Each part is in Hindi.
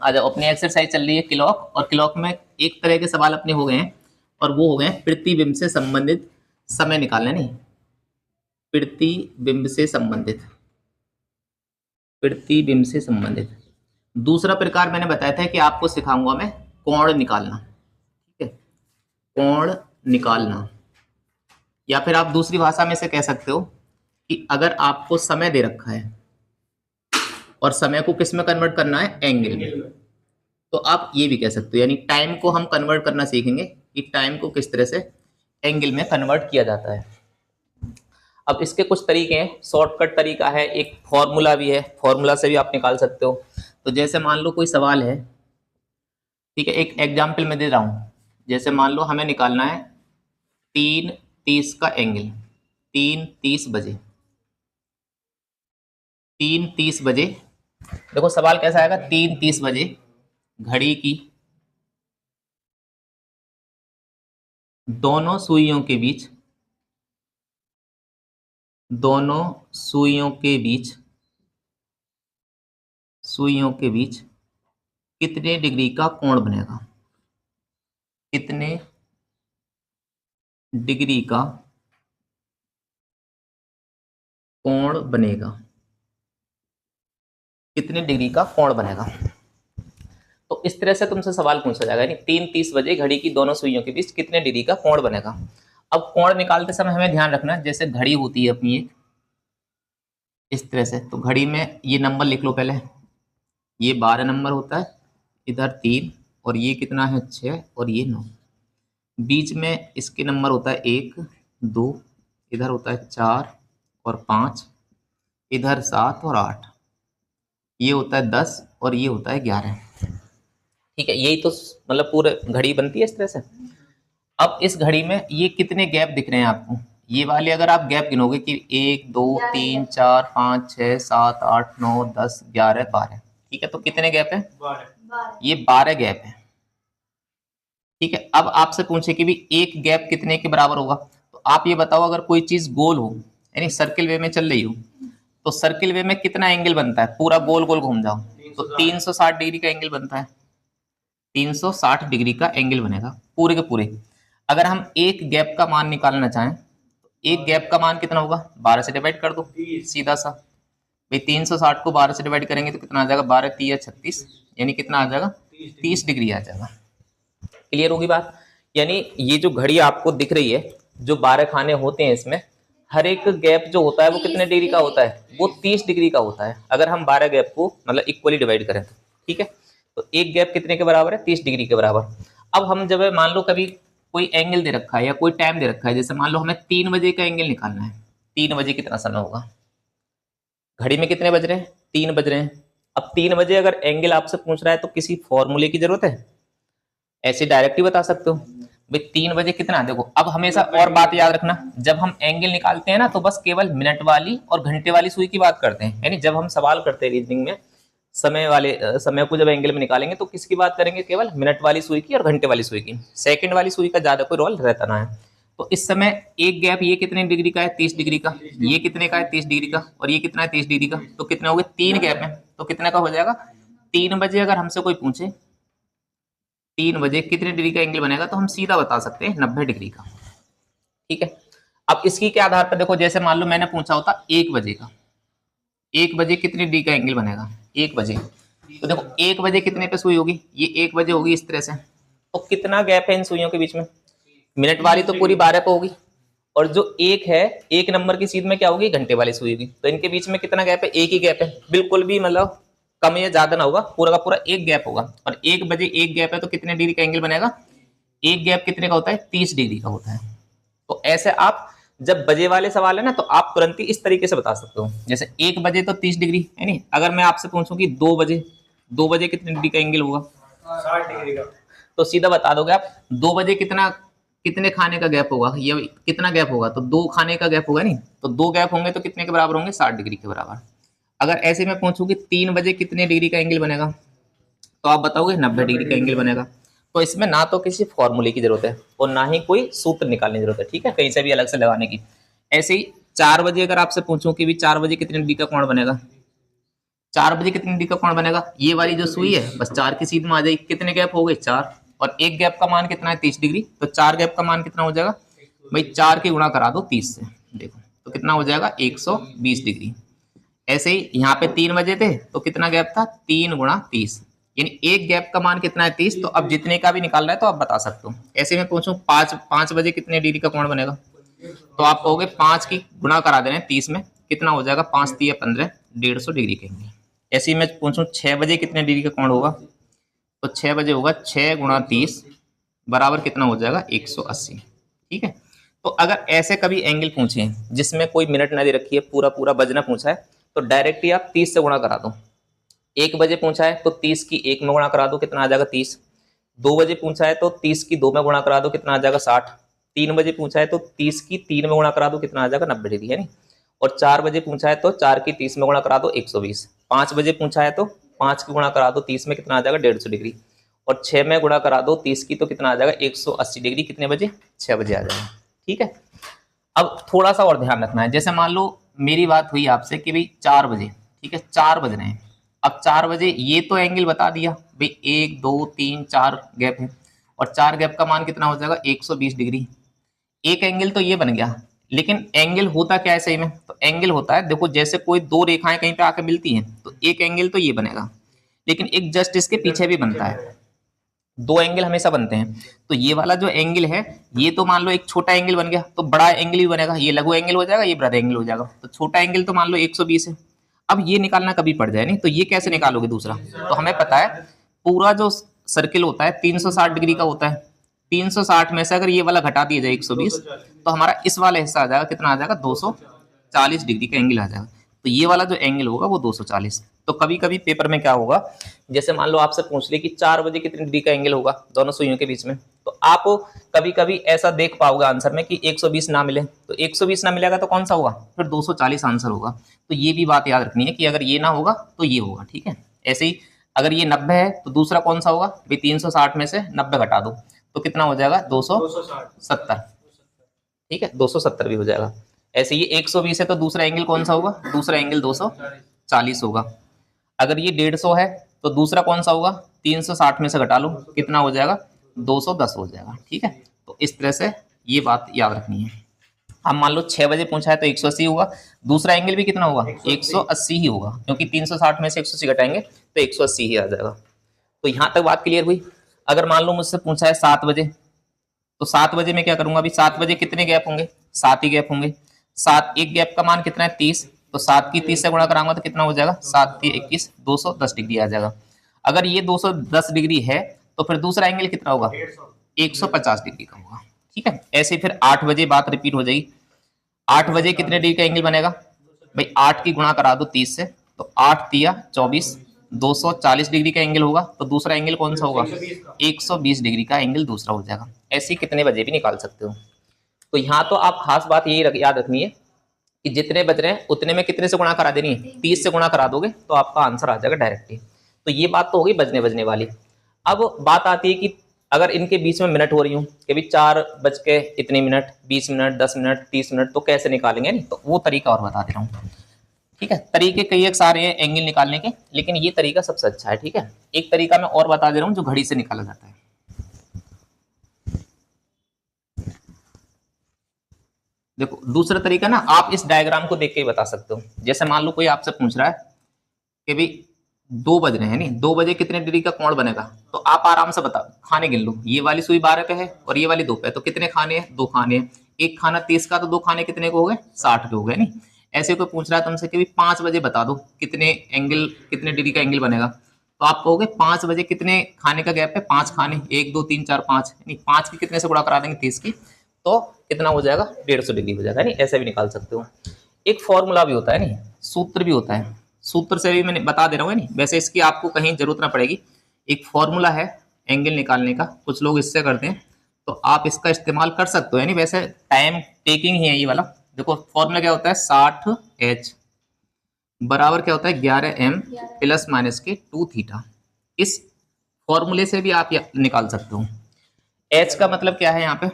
आ जाओ, अपनी एक्सरसाइज चल रही है क्लॉक, और क्लॉक में एक तरह के सवाल अपने हो गए हैं, और वो हो गए प्रतिबिंब से संबंधित समय निकालना। नहीं, प्रतिबिंब से संबंधित, प्रतिबिंब से संबंधित। दूसरा प्रकार मैंने बताया था कि आपको सिखाऊंगा मैं कोण निकालना, ठीक है, कोण निकालना। या फिर आप दूसरी भाषा में से कह सकते हो कि अगर आपको समय दे रखा है और समय को किस में कन्वर्ट करना है, एंगल में, तो आप ये भी कह सकते हो, यानी टाइम को हम कन्वर्ट करना सीखेंगे कि टाइम को किस तरह से एंगल में कन्वर्ट किया जाता है। अब इसके कुछ तरीके हैं, शॉर्टकट तरीका है, एक फॉर्मूला भी है, फॉर्मूला से भी आप निकाल सकते हो। तो जैसे मान लो कोई सवाल है, ठीक है, एक एग्जाम्पल मैं दे रहा हूं, जैसे मान लो हमें निकालना है 3:30 का एंगल, 3:30 बजे, 3:30 बजे। देखो सवाल कैसा आएगा, 3:30 बजे घड़ी की दोनों सुइयों के बीच, दोनों सुइयों के बीच, सुइयों के बीच कितने डिग्री का कोण बनेगा, कितने डिग्री का कोण बनेगा, कितने डिग्री का कोण बनेगा। तो इस तरह से तुमसे सवाल पूछा जाएगा, यानी 3:30 बजे घड़ी की दोनों सुइयों के बीच कितने डिग्री का कोण बनेगा। अब कोण निकालते समय हमें ध्यान रखना, जैसे घड़ी होती है अपनी एक, इस तरह से, तो घड़ी में ये नंबर लिख लो पहले, ये 12 नंबर होता है, इधर 3, और ये कितना है 6, और ये 9, बीच में इसके नंबर होता है 1 2, इधर होता है 4 और 5, इधर 7 और 8, ये होता है 10 और ये होता है 11। ठीक है, यही तो मतलब पूरे घड़ी बनती है इस तरह से। अब इस घड़ी में ये कितने गैप दिख रहे हैं आपको, ये वाले अगर आप गैप गिनोगे कि 1 2 3 4 5 6 7 8 9 10 11 12, ठीक है, तो कितने गैप है, 12, ये 12 गैप है। ठीक है, अब आपसे पूछे कि भी एक गैप कितने के बराबर होगा, तो आप ये बताओ, अगर कोई चीज गोल हो, यानी सर्किल वे में चल रही हो, तो सर्किल वे में कितना एंगल बनता है, पूरा गोल गोल घूम जाओ तो 360 डिग्री का एंगल बनता है, 360 डिग्री का एंगल बनेगा पूरे के पूरे। अगर हम एक गैप का मान निकालना चाहें, तो एक गैप का मान कितना होगा, 12 से डिवाइड कर दो सीधा सा भाई, 360 को 12 से डिवाइड करेंगे तो कितना आ जाएगा, 12 3 36, यानी कितना आ जाएगा, 30 डिग्री आ जाएगा। क्लियर होगी बात। यानी ये जो घड़ी आपको दिख रही है, जो 12 खाने होते हैं इसमें, हर एक गैप जो होता है वो कितने डिग्री का होता है, वो 30 डिग्री का होता है, अगर हम 12 गैप को मतलब इक्वली डिवाइड करें तो। ठीक है, तो एक गैप कितने के बराबर है, 30 डिग्री के बराबर। अब हम जब मान लो कभी कोई एंगल दे रखा है या कोई टाइम दे रखा है, जैसे मान लो हमें 3 बजे का एंगल निकालना है, 3 बजे कितना समय होगा, घड़ी में कितने बज रहे हैं, 3 बज रहे हैं। अब 3 बजे अगर एंगल आपसे पूछ रहा है तो किसी फॉर्मूले की जरूरत है, ऐसे डायरेक्ट ही बता सकते हो भाई 3 बजे कितना। देखो अब हमेशा और बात याद रखना, जब हम एंगल निकालते हैं ना तो बस केवल मिनट वाली और घंटे वाली सुई की बात करते हैं, यानी जब हम सवाल करते हैं रीजनिंग में समय वाले समय को जब एंगल में निकालेंगे तो किसकी बात करेंगे, केवल मिनट वाली सुई की और घंटे वाली सुई की, सेकंड वाली सुई का ज्यादा कोई रोल रहता ना है। तो इस समय एक गैप ये कितने डिग्री का है, 30 डिग्री का, ये कितने का है 30 डिग्री का, और ये कितना है 30 डिग्री का, तो कितने हो गए, 3 गैप है, तो कितने का हो जाएगा 3 बजे। अगर हमसे कोई पूछे 3 बजे कितने डिग्री का एंगल बनेगा, तो हम सीधा बता सकते हैं 90 डिग्री का। ठीक है, अब इसकी के आधार पर देखो, जैसे मान लो मैंने पूछा होता 1 बजे का, 1 बजे कितने डिग्री का एंगल बनेगा 1 बजे, तो देखो 1 बजे कितने पे सुई होगी, ये 1 बजे होगी इस तरह से, तो कितना गैप है इन सुइयों के बीच में, मिनट वाली तो पूरी 12 पे होगी, और जो एक है, एक नंबर की सीध में क्या होगी, घंटे वाली सुई होगी, तो इनके बीच में कितना गैप है, एक ही गैप है, बिल्कुल भी मतलब कम या ज्यादा ना होगा, पूरा का पूरा एक गैप होगा। और 1 बजे एक गैप है तो कितने डिग्री का एंगल बनेगा, एक गैप कितने का होता है, 30 डिग्री का होता है। तो ऐसे आप जब बजे वाले सवाल है ना, तो आप तुरंत ही इस तरीके से बता सकते हो, जैसे 1 बजे तो 30 डिग्री है नहीं, अगर मैं आपसे पूछूं कि 2 बजे, 2 बजे कितने डिग्री का एंगल होगा, 60 डिग्री का, तो सीधा बता दोगे आप 2 बजे कितना, कितने खाने का गैप होगा, ये कितना गैप होगा, तो 2 खाने का गैप होगा नहीं, तो 2 गैप होंगे तो कितने के बराबर होंगे, 60 डिग्री के बराबर। अगर ऐसे में पूछूं कि 3 बजे कितने डिग्री का एंगल बनेगा, तो आप बताओगे 90 डिग्री का एंगल बनेगा। तो इसमें ना तो किसी फॉर्मूले की जरूरत है और ना ही कोई सूत्र निकालने की जरूरत है, ठीक है, कहीं से भी अलग से लगाने की। ऐसे ही 4 बजे अगर आपसे पूछूं कि भी 4 बजे कितने डिग्री का कोण बनेगा, 4 बजे कितने डिग्री का कोण बनेगा, ये वाली जो सुई है बस 4 की सीध में आ जाएगी, कितने गैप हो गए 4, और एक गैप का मान कितना है 30 डिग्री, तो 4 गैप का मान कितना हो जाएगा भाई 4 की गुणा करा दो 30 से, देखो तो कितना हो जाएगा 120 डिग्री। ऐसे ही यहाँ पे 3 बजे थे तो कितना गैप था 3 गुणा 30, यानी एक गैप का मान कितना है 30, तो अब जितने का भी निकाल रहा है तो आप बता सकते हो। ऐसे में पूछूं 5 बजे कितने डिग्री का कोण बनेगा, तो आप कहोगे 5 की गुणा करा देना 30 में, कितना हो जाएगा 5 3 15, 150 डिग्री कहेंगे। ऐसे ही मैं पूछूं 6 बजे कितने डिग्री का कोण होगा, तो 6 बजे होगा 6 गुणा 30 बराबर कितना हो जाएगा 180, ठीक है। तो अगर ऐसे कभी एंगल पूछे जिसमें कोई मिनट ना दे रखी है, पूरा पूरा बजना पूछा है, तो डायरेक्टली आप 30 से गुणा करा दो। 1 बजे पूछा है तो 30 की 1 में गुणा करा दो, कितना आ जाएगा 30। 2 बजे पूछा है तो 30 की 2 में गुणा करा दो, कितना आ जाएगा 60। 3 बजे पूछा है तो 30 की 3 में गुणा करा दो, कितना आ जाएगा 90 डिग्री, है नहीं। और 4 बजे पूछा है तो 4 की 30 में गुणा करा दो 120। 5 बजे पूछा है तो 5 की गुणा करा दो 30 में, कितना आ जाएगा 150 डिग्री। और 6 में गुणा करा दो 30 की, तो कितना आ जाएगा 180 डिग्री, कितने बजे 6 बजे आ जाएगा, ठीक है। अब थोड़ा सा और ध्यान रखना है, जैसे मान लो मेरी बात हुई आपसे कि भाई 4 बजे, ठीक है 4 बज रहे हैं। अब 4 बजे ये तो एंगल बता दिया भाई 1 2 3 4 गैप है, और 4 गैप का मान कितना हो जाएगा 120 डिग्री। एक एंगल तो ये बन गया, लेकिन एंगल होता क्या है सही में, तो एंगल होता है देखो जैसे कोई दो रेखाएं कहीं पे आके मिलती हैं तो एक एंगल तो ये बनेगा, लेकिन एक जस्ट इसके पीछे भी बनता है, दो एंगल हमेशा बनते हैं। तो ये वाला जो एंगल है ये तो मान लो एक छोटा एंगल बन गया, तो बड़ा एंगल भी बनेगा, ये लघु एंगल हो जाएगा, ये बड़ा एंगल हो जाएगा। तो छोटा एंगल तो मान लो 120 है, अब ये निकालना कभी पड़ जाए नहीं, तो ये कैसे निकालोगे दूसरा, तो हमें पता है पूरा जो सर्किल होता है 360 डिग्री का होता है, 360 में से अगर ये वाला घटा दिया जाए 120, तो हमारा इस वाला हिस्सा आ जाएगा, कितना आ जाएगा 240 डिग्री का एंगल आ जाएगा। तो ये वाला जो एंगल होगा वो 240। तो कभी कभी पेपर में क्या होगा, जैसे मान लो आपसे पूछ ले कि 4 बजे कितनी डिग्री का एंगल होगा दोनों सुइयों के बीच में, तो आप कभी कभी ऐसा देख पाओगे आंसर में कि 120 ना मिले, तो 120 ना मिलेगा तो कौन सा होगा, फिर 240 आंसर होगा। तो ये भी बात याद रखनी है कि अगर ये ना होगा तो ये होगा, ठीक है। ऐसे ही अगर ये 90 है तो दूसरा कौन सा होगा भाई, 360 में से 90 घटा दो तो कितना हो जाएगा 270, ठीक है 270 भी हो जाएगा। ऐसे ये 120 है तो दूसरा एंगल कौन सा होगा, दूसरा एंगल 240 होगा। अगर ये 150 है तो दूसरा कौन सा होगा, 360 में से घटा लो कितना हो जाएगा 210 हो जाएगा, ठीक है। तो इस तरह से ये बात याद रखनी है। अब मान लो 6 बजे पूछा है तो 180 होगा, दूसरा एंगल भी कितना होगा 180 ही होगा, क्योंकि 360 में से 180 घटाएंगे तो 180 ही आ जाएगा। तो यहाँ तक बात क्लियर हुई। अगर मान लो मुझसे पूछा है 7 बजे, तो 7 बजे में क्या करूंगा अभी, 7 बजे कितने गैप होंगे 7 ही गैप होंगे। 7 एक गैप का मान कितना है 30, तो 7 की 30 से गुणा कराऊंगा तो कितना हो जाएगा 7 3 21, 210 डिग्री आ जाएगा। अगर ये 210 डिग्री है तो फिर दूसरा एंगल कितना होगा 150 डिग्री का होगा, ठीक है। ऐसे फिर 8 बजे बात रिपीट हो जाएगी। 8 बजे कितने डिग्री का एंगल बनेगा भाई, 8 की गुणा करा दो 30 से, तो 8 तिया 24, 240 डिग्री का एंगल होगा। तो दूसरा एंगल कौन सा होगा 120 डिग्री का एंगल दूसरा हो जाएगा। ऐसे कितने बजे भी निकाल सकते हो। तो यहाँ तो आप खास बात यही याद रखनी है कि जितने बज रहे हैं उतने में कितने से गुणा करा देनी है, 30 से गुणा करा दोगे तो आपका आंसर आ जाएगा डायरेक्टली। तो ये बात तो होगी बजने वाली। अब बात आती है कि अगर इनके बीच में मिनट हो रही हूँ कि भाई 4 बज के इतने मिनट, 20 मिनट, 10 मिनट, 30 मिनट, तो कैसे निकालेंगे, नहीं तो वो तरीका और बता दे रहा हूँ, ठीक है। तरीके कई एक सारे हैं एंगल निकालने के, लेकिन ये तरीका सबसे अच्छा है, ठीक है। एक तरीका मैं और बता दे रहा हूँ जो घड़ी से निकाला जाता है। देखो दूसरा तरीका ना, आप इस डायग्राम को देख के ही बता सकते हो। जैसे मान लो कोई आपसे पूछ रहा है कि भाई 2 बज रहे हैं, नहीं 2 बजे कितने डिग्री का कोण बनेगा, तो आप आराम से बताओ, खाने गिन लो। ये वाली सुई 12 पे है और ये वाली 2 पे है, तो कितने खाने हैं 2 खाने हैं। एक खाना 30 का, तो 2 खाने कितने को हो गए 60 के हो गए, नहीं। ऐसे कोई पूछ रहा है तुमसे कि भाई 5 बजे बता दो कितने एंगल, कितने डिग्री का एंगल बनेगा, तो आप कहोगे 5 बजे कितने खाने का गैप है, 5 खाने, 1 2 3 4 5, नहीं 5 की कितने से गुणा करा देंगे 30 की, तो कितना हो जाएगा 150 डिग्री हो जाएगा, नहीं। ऐसे भी निकाल सकते हो। एक फॉर्मूला भी होता है, नहीं सूत्र भी होता है, सूत्र से भी मैंने बता दे रहा हूँ, नहीं वैसे इसकी आपको कहीं जरूरत ना पड़ेगी। एक फॉर्मूला है एंगल निकालने का, कुछ लोग इससे करते हैं, तो आप इसका इस्तेमाल कर सकते हो, यानी वैसे टाइम टेकिंग ही है ये वाला। देखो फॉर्मूला क्या होता है, 60H बराबर क्या होता है 11M प्लस माइनस के 2 थीटा। इस फॉर्मूले से भी आप निकाल सकते हो। H का मतलब क्या है यहाँ पे,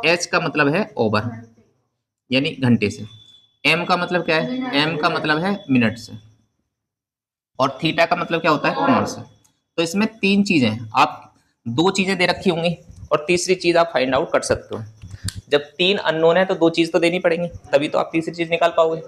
H का मतलब है ओवर, यानी घंटे से। M का मतलब क्या है, M का मतलब है मिनट से। और थीटा का मतलब क्या होता है, कोण से। तो इसमें तीन चीजें हैं, आप दो चीजें दे रखी होंगी और तीसरी चीज आप फाइंड आउट कर सकते हो। जब तीन अननोन है तो दो चीज तो देनी पड़ेंगी, तभी तो आप तीसरी चीज निकाल पाओगे।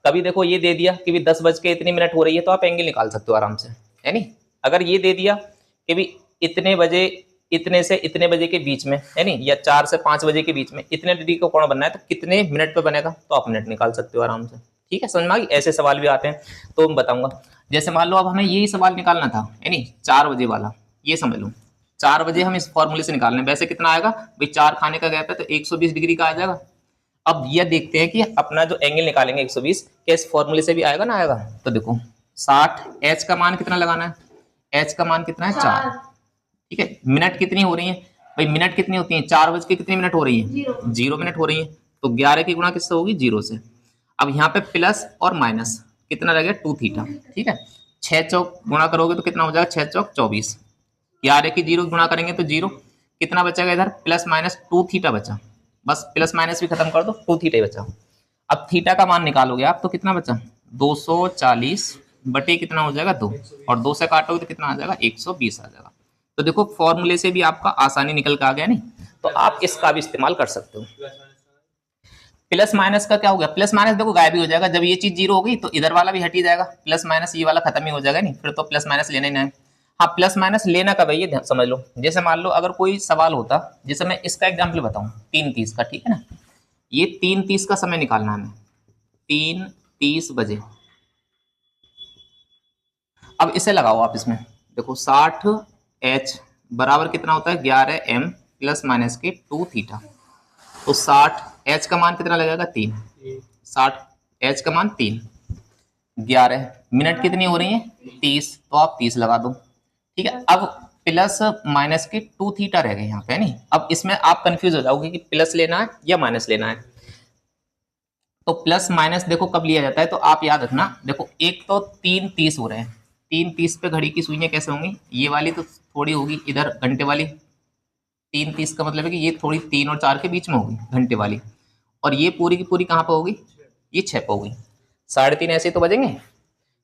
कभी देखो ये दे दिया कि भी 10 बज के इतनी मिनट हो रही है, तो आप एंगल निकाल सकते हो आराम से, है नहीं। अगर ये दे दिया कि भी इतने बजे, इतने से इतने बजे के बीच में, है नहीं, या 4 से 5 बजे के बीच में इतने डिग्री का कोण बनना है, तो कितने मिनट पे बनेगा, तो आप मिनट निकाल सकते हो आराम से। ठीक है, समझ में आ गई। ऐसे सवाल भी आते हैं तो मैं बताऊंगा। जैसे मान लो अब हमें यही सवाल निकालना था, है नहीं, 4 बजे वाला, ये समझ लो 4 बजे हम इस फॉर्मूले से निकालने, वैसे कितना आएगा भाई, 4 खाने का गैप है तो 120 डिग्री का आ जाएगा। अब ये देखते हैं कि अपना जो एंगल निकालेंगे 120, क्या इस फॉर्मूले से भी आएगा ना आएगा। तो देखो 60, एच का मान कितना लगाना है, एच का मान कितना है 4। ठीक है, मिनट कितनी हो रही है भाई, मिनट कितनी होती है, 4 बज के कितनी मिनट हो रही है, 0 मिनट हो रही है। तो 11 की गुणा किससे होगी, 0 से। अब यहाँ पे प्लस और माइनस कितना रहेगा, 2 थीटा। ठीक है, 6 चौक गुणा करोगे तो कितना हो जाएगा, 6 चौक 24। 11 की 0 गुणा करेंगे तो 0, कितना बचेगा इधर, प्लस माइनस 2 थीटा बचा। बस प्लस माइनस भी खत्म कर दो, 2 थीटा ही बचा। अब थीटा का मान निकालोगे आप तो कितना बचा, 240 बटे कितना हो जाएगा 2, और 2 से काटोगे तो कितना आ जाएगा, 120 आ जाएगा। तो देखो फॉर्मूले से भी आपका आसानी निकल के आ गया नहीं, तो आप इसका भी इस्तेमाल कर सकते हो। प्लस माइनस का क्या हो गया, प्लस माइनस देखो गायब ही हो जाएगा, जब ये चीज 0 होगी तो इधर वाला भी हट ही जाएगा, प्लस माइनस ये वाला खत्म ही हो जाएगा नहीं, फिर तो प्लस माइनस लेना ही ना है। हाँ, प्लस माइनस लेना कब है ये समझ लो। जैसे मान लो अगर कोई सवाल होता, जैसे मैं इसका एग्जाम्पल बताऊं 3:30 का, ठीक है ना, ये 3:30 का समय निकालना है हमें, 3:30 बजे। अब इसे लगाओ आप इसमें, देखो 60 एच बराबर कितना होता है, 11 एम प्लस माइनस के 2 थीटा। तो 60 एच का मान कितना लगेगा, 3। 60 एच का मान 3, 11 मिनट कितनी हो रही है, 30, तो आप 30 लगा दो। ठीक है, अब प्लस माइनस के 2 थीटा रह गए यहाँ पे, नहीं। अब इसमें आप कंफ्यूज हो जाओगे कि प्लस लेना है या माइनस लेना है। तो प्लस माइनस देखो कब लिया जाता है, तो आप याद रखना, देखो एक तो 3:30 हो रहे हैं, 3:30 पे घड़ी की सुइयां कैसे होंगी, ये वाली तो थोड़ी होगी इधर घंटे वाली, 3:30 का मतलब है कि ये थोड़ी 3 और 4 के बीच में होगी घंटे वाली, और ये पूरी की पूरी कहाँ पे होगी, ये 6 पे होगी। 3:30 ऐसे तो बजेंगे।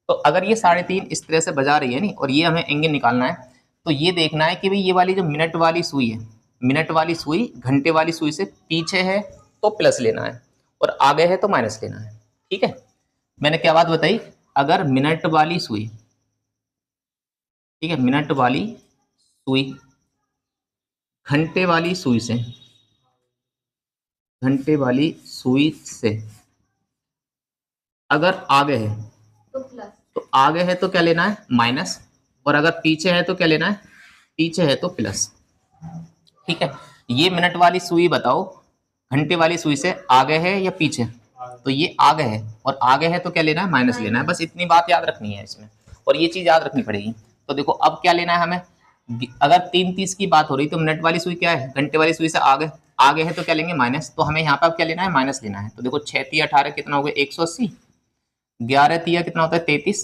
तो अगर ये 3:30 इस तरह से बजा रही है नहीं, और ये हमें एंगल निकालना है, तो ये देखना है कि भाई ये वाली जो मिनट वाली सुई है, मिनट वाली सुई घंटे वाली सुई से पीछे है तो प्लस लेना है, और आगे है तो माइनस लेना है। ठीक है, मैंने क्या बात बताई, अगर मिनट वाली सुई, ठीक है, मिनट वाली सुई घंटे वाली सुई से, घंटे वाली सुई से अगर आगे है तो प्लस, तो आगे है तो क्या लेना है, माइनस, और अगर पीछे है तो क्या लेना है, पीछे है तो प्लस। ठीक है, ये मिनट वाली सुई बताओ, घंटे वाली सुई से आगे है या पीछे, तो ये आगे है, और आगे है तो क्या लेना है, माइनस लेना है। बस इतनी बात याद रखनी है इसमें, और ये चीज याद रखनी पड़ेगी। तो देखो अब क्या लेना है हमें, अगर 3:30 की बात हो रही तो मिनट वाली सुई क्या है, घंटे वाली सुई से आगे, आगे है तो क्या लेंगे, माइनस, तो हमें यहाँ पर क्या लेना है, माइनस लेना है। तो देखो 6 × 18 कितना हो गया, 180, 11 × कितना होता है 33,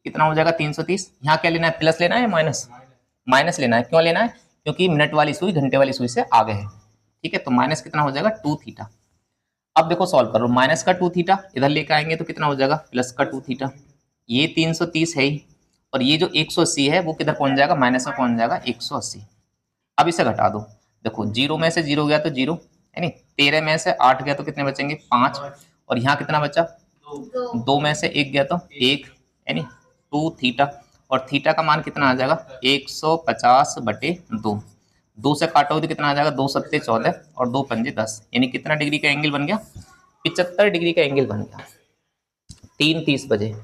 कितना हो जाएगा 330। यहाँ क्या लेना है, प्लस लेना है, माइनस, माइनस लेना है। क्यों लेना है, क्योंकि मिनट वाली सुई घंटे वाली सुई से आगे है। ठीक है, तो माइनस कितना हो जाएगा, 2 थीटा। अब देखो सॉल्व करो, माइनस का 2 थीटा इधर लेकर आएंगे तो कितना हो जाएगा, प्लस का 2 थीटा। ये 330 है ही, और ये जो 180 है वो किधर पहुंच जाएगा, माइनस में पहुंच जाएगा 180। अब इसे घटा दो, देखो 0 में से 0 गया तो 0, है नहीं, 13 में से 8 गया तो कितने बचेंगे, 5, और यहाँ कितना बचा, 2 में से 1 गया तो 1, है नहीं, 2 थीटा, और थीटा का मान कितना आ जाएगा, 150/2। 2 से काटोगे तो कितना आ जाएगा, 2 सत्ते 14 और 2 पंजे 10, यानी कितना डिग्री का एंगल बन गया, 75 डिग्री का एंगल बन गया 3:30 बजे।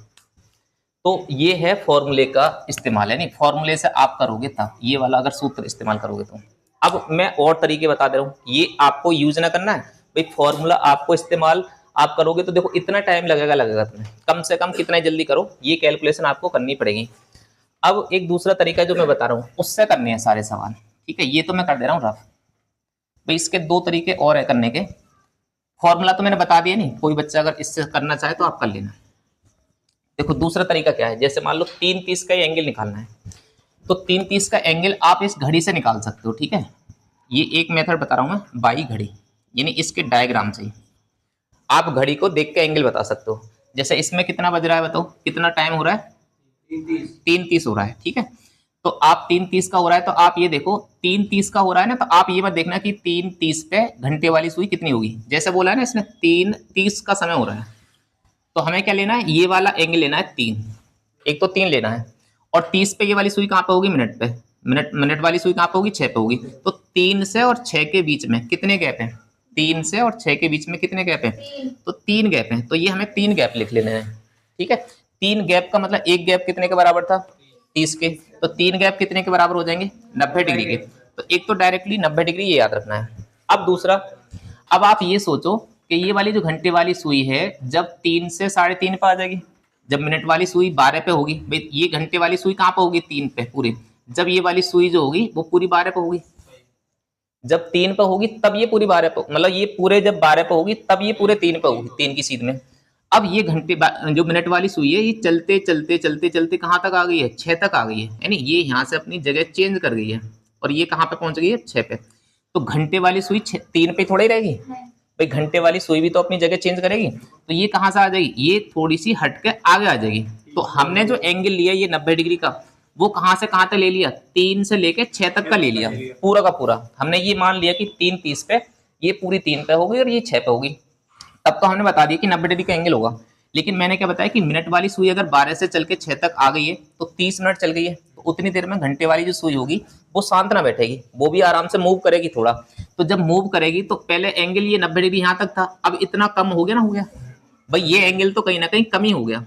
तो ये है फॉर्मूले का इस्तेमाल, है नहीं, फॉर्मूले से आप करोगे तब ये वाला अगर सूत्र इस्तेमाल करोगे तो। अब मैं और तरीके बता दे रहा हूँ, ये आपको यूज ना करना है भाई, फॉर्मूला आपको इस्तेमाल आप करोगे तो देखो इतना टाइम लगेगा तुम्हें, कम से कम कितना जल्दी करो, ये कैलकुलेशन आपको करनी पड़ेगी। अब एक दूसरा तरीका जो मैं बता रहा हूँ उससे करने हैं सारे सवाल। ठीक है, ये तो मैं कर दे रहा हूँ रफ भाई, इसके 2 तरीके और है करने के। फॉर्मूला तो मैंने बता दिया नहीं, कोई बच्चा अगर इससे करना चाहे तो आप कर लेना। देखो दूसरा तरीका क्या है, जैसे मान लो 3:30 का एंगल निकालना है, तो 3:30 का एंगल आप इस घड़ी से निकाल सकते हो। ठीक है, ये एक मेथड बता रहा हूं मैं, बाई घड़ी, यानी इसके डायग्राम से आप घड़ी को देख के एंगल बता सकते हो। जैसे इसमें कितना बज रहा है बताओ, कितना टाइम हो रहा है, 3:30 हो रहा है, ठीक है। तो आप 3:30 का हो रहा है, तो आप ये देखो 3:30 का हो रहा है ना, तो आप ये मत देखना कि 3:30 पे घंटे वाली सुई कितनी होगी। जैसे बोला है ना इसने 3:30 का समय हो रहा है, तो हमें क्या लेना है, ये वाला एंगल लेना है 3, एक तो 3 लेना है। और 30 पे ये वाली सुई कहाँ पे होगी, मिनट पे। मिनट वाली सुई कहाँ पे होगी, 6 पे होगी। तो 3 से और 6 के बीच में कितने गैप हैं, 3 से और 6 के बीच में कितने गैप हैं, तो 3 गैप हैं। तो ये हमें 3 गैप लिख लेने हैं, ठीक है। 3 गैप का मतलब एक गैप कितने के बराबर था, 30 के। तो 3 गैप कितने के बराबर हो जाएंगे, 90 डिग्री के। तो एक तो डायरेक्टली 90 डिग्री, ये याद रखना है। अब दूसरा, अब आप ये सोचो कि ये वाली जो घंटे वाली सुई है जब 3 से 3:30 पे आ जाएगी, जब मिनट वाली सुई 12 पे होगी, भाई ये घंटे वाली सुई कहाँ पे होगी, 3 पे पूरी। जब ये वाली सुई जो होगी वो पूरी 12 पे होगी, जब 3 पे होगी तब ये पूरी 12 पे, मतलब ये पूरे जब 12 पे होगी तब ये पूरे 3 पे होगी, 3 की सीध में। अब ये जो मिनट वाली सुई है ये चलते चलते चलते चलते कहाँ तक आ गई है, 6 तक आ गई है, यानी ये यहाँ से अपनी जगह चेंज कर गई है और ये कहाँ पे पहुंच गई है, 6 पे। तो घंटे वाली सुई 3 पे थोड़ी रहेगी भाई, घंटे वाली सुई भी तो अपनी जगह चेंज करेगी। तो ये कहाँ से आ जाएगी, ये थोड़ी सी हट के आगे आ जाएगी। तो हमने जो एंगल लिया ये 90 डिग्री का, वो कहाँ से कहाँ तक ले लिया, 3 से लेके 6 तक का ले लिया, पूरा का पूरा। हमने ये मान लिया कि 3:30 पे ये पूरी 3 पे होगी और ये 6 पे होगी। तब तो हमने बता दिया कि 90 डिग्री का एंगल होगा। लेकिन मैंने क्या बताया कि मिनट वाली सुई अगर 12 से चल के 6 तक आ गई है तो 30 मिनट चल गई है, तो उतनी देर में घंटे वाली जो सुई होगी वो शांत ना बैठेगी, वो भी आराम से मूव करेगी थोड़ा। तो जब मूव करेगी तो पहले एंगल ये 90 डिग्री यहाँ तक था, अब इतना कम हो गया ना, हो गया भाई, ये एंगल तो कहीं ना कहीं कम ही हो गया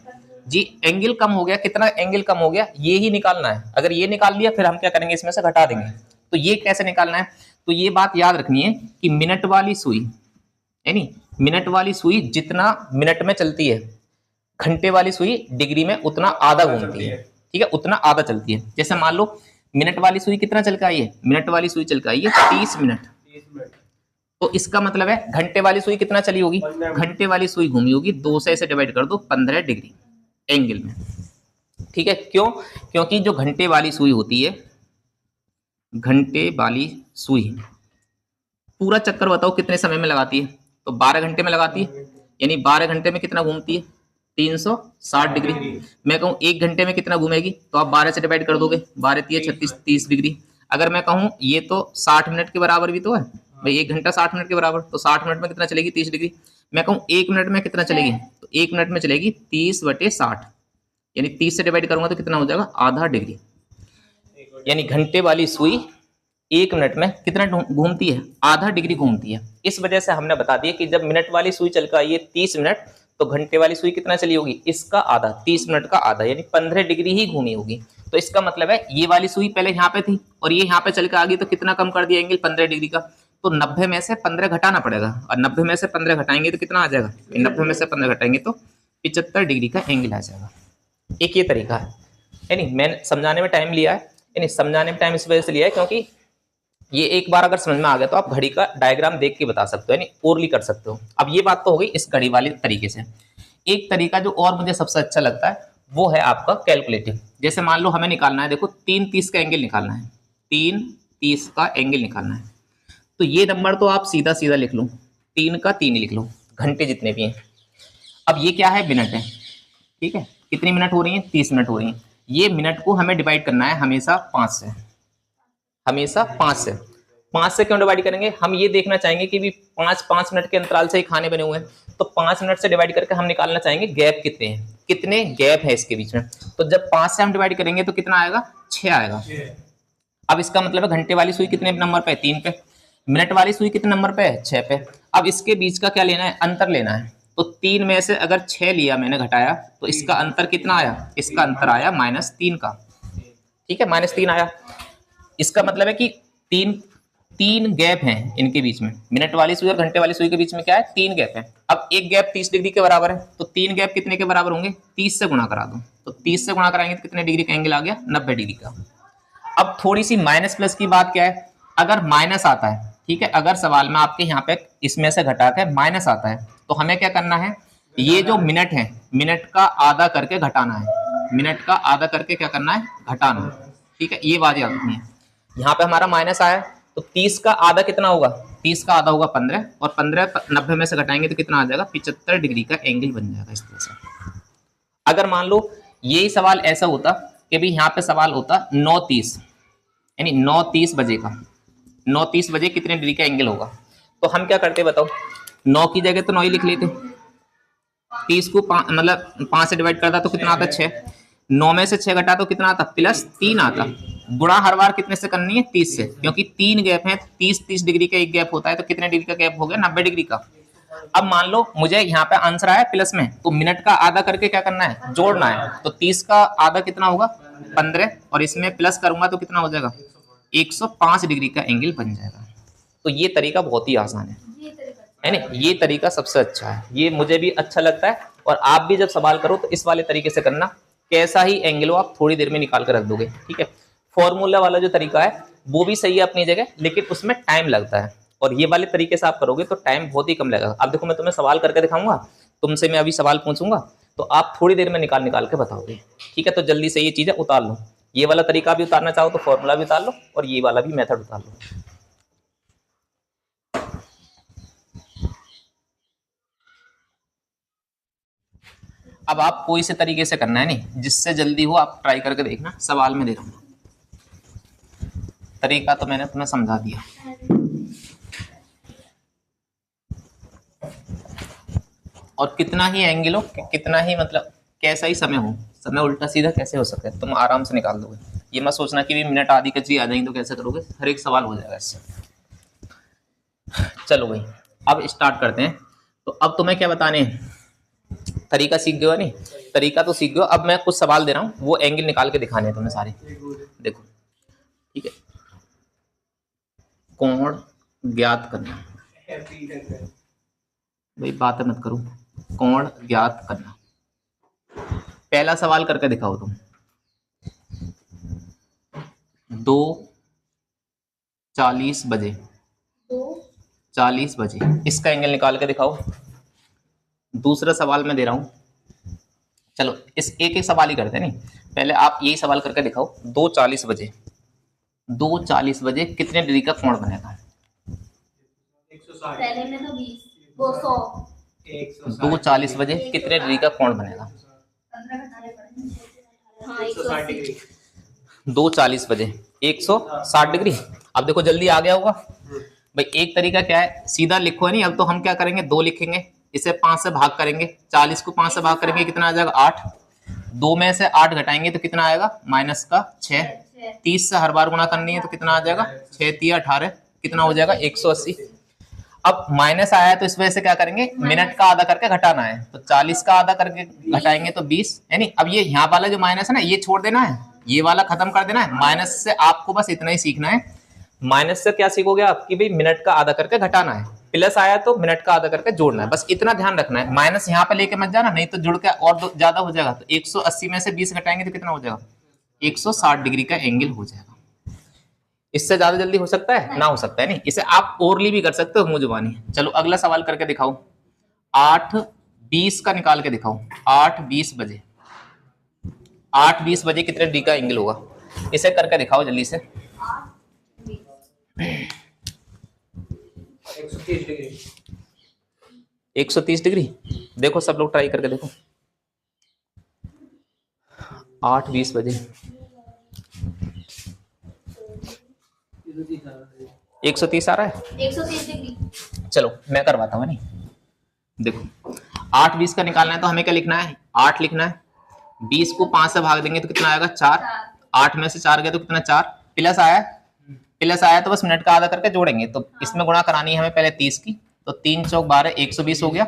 जी। एंगल कम हो गया, कितना एंगल कम हो गया ये ही निकालना है। अगर ये निकाल लिया फिर हम क्या करेंगे, इसमें से घटा देंगे। तो ये कैसे निकालना है, तो ये बात याद रखनी है कि मिनट वाली सुई, यानी मिनट वाली सुई जितना मिनट में चलती है, घंटे वाली सुई डिग्री में उतना आधा घूमती है, ठीक है, उतना आधा चलती है। जैसे मान लो मिनट वाली सुई कितना चल के आई है, मिनट वाली सुई चल के आई है 30 मिनट। तो इसका मतलब है घंटे वाली सुई कितना चली होगी, घंटे वाली सुई घूमी होगी 2 से इसे डिवाइड कर दो 15 डिग्री एंगल में, ठीक है। क्यों, क्योंकि जो घंटे वाली सुई होती है, घंटे वाली सुई पूरा चक्कर बताओ कितने समय में लगाती है, तो 12 घंटे में लगाती है, यानी 12 घंटे में कितना घूमती है, 360 डिग्री। मैं कहूँ 1 घंटे में कितना घूमेगी, तो आप 12 से डिवाइड कर दोगे, 12 × 36 30 डिग्री। अगर मैं कहूँ ये तो 60 मिनट के बराबर भी तो है भाई, 1 घंटा 60 मिनट के बराबर, तो 60 मिनट में कितना चलेगी, 30 डिग्री। मैं कहूँ 1 मिनट में कितना चलेगी, तो 1 मिनट में चलेगी 30/60, यानी 30 से डिवाइड करूंगा तो कितना हो जाएगा, आधा डिग्री। यानी घंटे वाली सुई 1 मिनट में कितना घूमती है, आधा डिग्री घूमती है। इस वजह से हमने बता दिया कि जब मिनट वाली सुई चल कर आई है 30 मिनट, तो घंटे वाली सुई कितना चली होगी, इसका आधा, 30 मिनट का आधा, यानी 15 डिग्री ही घूमी होगी। तो इसका मतलब है ये वाली सुई पहले यहाँ पे थी और ये यहाँ पे चल के आ गई, तो कितना कम कर दिया एंगल, 15 डिग्री का। तो 90 में से 15 घटाना पड़ेगा, और 90 में से 15 घटाएंगे तो कितना आ जाएगा, 90 में से 15 घटाएंगे तो 75 डिग्री का एंगल आ जाएगा। एक ये तरीका है, यानी मैंने समझाने में टाइम लिया है, यानी समझाने में टाइम इस वजह से लिया है क्योंकि ये एक बार अगर समझ में आ गया तो आप घड़ी का डायग्राम देख के बता सकते हो, यानी ओरली कर सकते हो। अब ये बात तो हो गई इस घड़ी वाले तरीके से। एक तरीका जो और मुझे सबसे अच्छा लगता है वो है आपका कैलकुलेटिव। जैसे मान लो हमें निकालना है, देखो 3:30 का एंगल निकालना है, 3:30 का एंगल निकालना है। तो ये नंबर तो आप सीधा सीधा लिख लो, 3 का 3 लिख लो, घंटे जितने भी हैं। अब ये क्या है, मिनट है, ठीक है। कितनी मिनट हो रही है, 30 मिनट हो रही है। ये मिनट को हमें डिवाइड करना है हमेशा 5 से, हमेशा 5 से। 5 से क्यों डिवाइड करेंगे, हम ये देखना चाहेंगे कि भी 5-5 मिनट के अंतराल से ही खाने बने हुए हैं, तो 5 मिनट से डिवाइड करके हम निकालना चाहेंगे गैप कितने हैं, कितने गैप है इसके बीच में। तो जब 5 से हम डिवाइड करेंगे तो कितना आएगा, 6 आएगा। अब इसका मतलब है घंटे वाली सुई कितने नंबर पे है, 3 पे। मिनट वाली सुई कितने नंबर पे है, 6 पे। अब इसके बीच का क्या लेना है, अंतर लेना है। तो 3 में से अगर 6 लिया मैंने घटाया, तो इसका अंतर कितना आया, इसका अंतर आया -3 का, ठीक है, -3 आया। इसका मतलब है कि तीन गैप हैं इनके बीच में, मिनट वाली सुई और घंटे वाली सुई के बीच में क्या है, 3 गैप है। अब एक गैप 30 डिग्री के बराबर है, तो 3 गैप कितने के बराबर होंगे, 30 से गुणा करा दो, तो 30 से गुणा कराएंगे तो कितने डिग्री का एंगल आ गया, 90 डिग्री का। अब थोड़ी सी माइनस प्लस की बात क्या है, अगर माइनस आता है, ठीक है, अगर सवाल में आपके यहाँ पे इसमें से घटा के माइनस आता है, तो हमें क्या करना है, ये जो मिनट है, मिनट का आधा करके घटाना है, मिनट का आधा करके क्या करना है, घटाना है, ठीक है। ये बात याद रखनी है। यहाँ पे हमारा माइनस आया, तो 30 का आधा कितना होगा, 30 का आधा होगा 15, और 15 90 में से घटाएंगे तो कितना आ जाएगा, 75 डिग्री का एंगल बन जाएगा इस तरह से। अगर मान लो यही सवाल ऐसा होता कि भाई यहाँ पे सवाल होता 9:30, यानी 9:30 बजे का, 9:30 बजे कितने डिग्री का एंगल होगा। तो हम क्या करते बताओ, 9 की जगह तो 9 ही लिख लेते, 30 को मतलब 5 से डिवाइड करता तो कितना आता 6, 9 में से 6 घटा तो कितना आता +3 आता। गुणा हर बार कितने से करनी है 30 से, क्योंकि 3 गैप है, 30 डिग्री का एक गैप होता है, तो कितने डिग्री का गैप हो गया 90 डिग्री का। अब मान लो मुझे यहाँ पे आंसर आया प्लस में, तो मिनट का आधा करके क्या करना है जोड़ना है। तो 30 का आधा कितना होगा 15, और इसमें प्लस करूंगा तो कितना हो जाएगा 105 डिग्री का एंगल बन जाएगा। तो ये तरीका बहुत ही आसान है ना, ये तरीका सबसे अच्छा है, ये मुझे भी अच्छा लगता है। और आप भी जब सवाल करो तो इस वाले तरीके से करना, कैसा ही एंगल हो आप थोड़ी देर में निकाल कर रख दोगे, ठीक है। फॉर्मूला वाला जो तरीका है वो भी सही है अपनी जगह, लेकिन उसमें टाइम लगता है, और ये वाले तरीके से आप करोगे तो टाइम बहुत ही कम लगेगा। अब देखो मैं तुम्हें सवाल करके दिखाऊंगा, तुमसे मैं अभी सवाल पूछूंगा तो आप थोड़ी देर में निकाल के बताओगे, ठीक है। तो जल्दी से ये चीजें उतार लो, ये वाला तरीका भी उतारना चाहो तो फॉर्मूला भी उतार लो, और ये वाला भी मेथड उतार लो। अब आप कोई से तरीके से करना है नहीं, जिससे जल्दी हो आप ट्राई करके देखना, सवाल में दे रहा हूं, तरीका तो मैंने तुम्हें समझा दिया। और कितना ही एंगल हो, कितना ही मतलब कैसा ही समय हो, समय उल्टा सीधा कैसे हो सकता है, तुम आराम से निकाल दोगे। ये मत सोचना कि भी मिनट आधी कचरी आ जाएंगी तो कैसे करोगे, हर एक सवाल हो जाएगा इससे। चलो भाई अब स्टार्ट करते हैं। तो अब तुम्हें क्या बताने हैं, तरीका सीख गए हो नहीं, तरीका तो सीख गए हो। अब मैं कुछ सवाल दे रहा हूँ, वो एंगल निकाल के दिखाने हैं तुम्हें सारे, देखो ठीक है। कोण ज्ञात करना, भाई बात मत करूं, कोण ज्ञात करना। पहला सवाल करके दिखाओ तुम, 2:40 बजे, 2:40 बजे इसका एंगल निकाल के दिखाओ। दूसरा सवाल मैं दे रहा हूं, चलो इस एक एक सवाल ही करते हैं, नहीं पहले आप यही सवाल करके दिखाओ। 2:40 बजे, 2:40 बजे कितने डिग्री का कोण बनेगा। 2:40 बजे कितने डिग्री का कोण बनेगा, 2:40 बजे 160 डिग्री। अब देखो जल्दी आ गया होगा भाई। एक तरीका क्या है, सीधा लिखो है नहीं, अब तो हम क्या करेंगे 2 लिखेंगे, इसे 5 से भाग करेंगे, 40 को 5 से भाग करेंगे कितना आ जाएगा 8, 2 में से 8 घटाएंगे तो कितना आएगा -6, 30 से हर बार गुणा करनी है तो कितना आ जाएगा 6 × 3 = 18, कितना हो जाएगा 180। अब माइनस आया है तो इस वजह से क्या करेंगे मिनट का आधा करके घटाना है, तो 40 का आधा करके घटाएंगे तो 20, यानी अब ये यहाँ वाला जो माइनस है ना ये छोड़ देना है, ये वाला खत्म कर देना है। माइनस से आपको बस इतना ही सीखना है, माइनस से क्या सीखोगे आप कि भाई मिनट का आधा करके घटाना है, प्लस आया तो मिनट का आधा करके जोड़ना है, बस इतना ध्यान रखना है। माइनस यहाँ पे लेके मत जाना, नहीं तो जुड़ के और ज्यादा हो जाएगा। तो 180 में से 20 घटाएंगे तो कितना हो जाएगा 160 डिग्री का एंगल हो जाएगा। इससे ज्यादा जल्दी हो सकता है ना, हो सकता है नहीं, इसे आप ओरली भी कर सकते हो मुंह जुबानी। चलो अगला सवाल करके दिखाओ, 8:20 का निकाल के दिखाओ। 8:20 बजे, 8:20 बजे कितने डिग्री का एंगल होगा, इसे करके दिखाओ जल्दी से। 130 डिग्री। देखो सब लोग ट्राई करके देखो। 8:20 बजे 130 आ रहा है, 130 डिग्री। चलो मैं करवाता हूँ नहीं, देखो 8:20 का निकालना है तो हमें क्या लिखना है 8 लिखना है, 20 को 5 से भाग देंगे तो कितना आएगा 4, 8 में से 4 गया तो कितना 4, प्लस आया तो बस मिनट का आधा करके जोड़ेंगे। तो इसमें गुणा करानी है हमें पहले 30 की, तो 3 चौक 12 120 हो गया।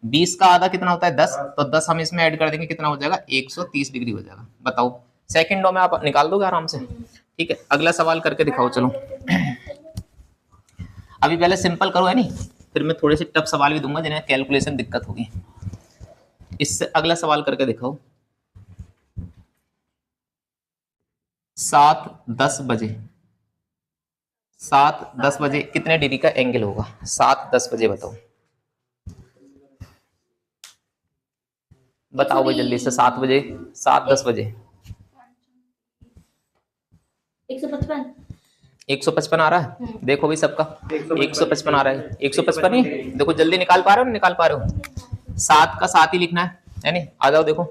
20 का आधा कितना होता है 10, तो 10 हम इसमें ऐड कर देंगे कितना हो जाएगा 130 डिग्री हो जाएगा। बताओ सेकंडों में आप निकाल दोगे आराम से, ठीक है। अगला सवाल करके दिखाओ। चलो अभी पहले सिंपल करो है नहीं, फिर मैं थोड़े से टफ सवाल भी दूंगा जिन्हें कैलकुलेशन दिक्कत होगी। इससे अगला सवाल करके दिखाओ, 7:10 बजे, 7:10 बजे कितने डिग्री का एंगल होगा। 7:10 बजे बताओ, बताओ भाई जल्दी से। 7 बजे, 7:10 बजे 155 आ रहा है, देखो भाई सबका 155 आ रहा है, 155 ही। देखो जल्दी निकाल पा रहे हो, निकाल पा रहे हो। 7 का 7 ही लिखना है नहीं, आ जाओ देखो